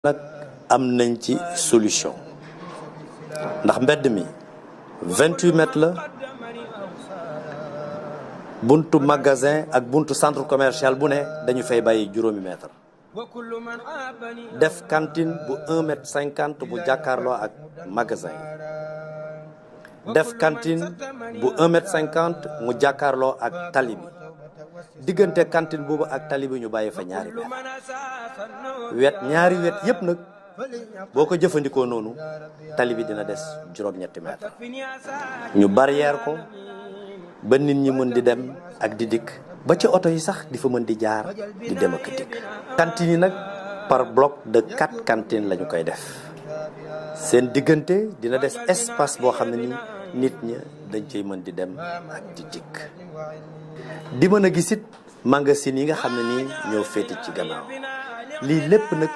nag am nañ ci solution ndax mbedd mi 28 mètres la buntu magasin ak buntu centre commercial bu ne dañu fay bàyyi juróomi mètre def cantine bu 1 mètre 50 bu jàkkaarloo ak magasin yi def cantine bu 1 mètre 50 mu jàkkaarloo ak tali bi diggante cantine boobu ak tali bi ñu bàyyi fa ñaari mètre ñaari wet yépp nag boo ko jëfandikoo noonu tali bi dina des juróom-ñetti mètre ñu barrière ko ba nit ñi mën di dem ak di dikk ba ci oto yi sax di fa mën di jaar di dem ak dikk. cantine yi nag par bloc de 4 cantines la ñu koy def seen diggante dina des espace boo xam ne ni nit ñi dañ cey mën di dem ak di dikk di mën a gisit magasin yi nga xam ne nii ñoo féete ci gannaaw lii lépp nag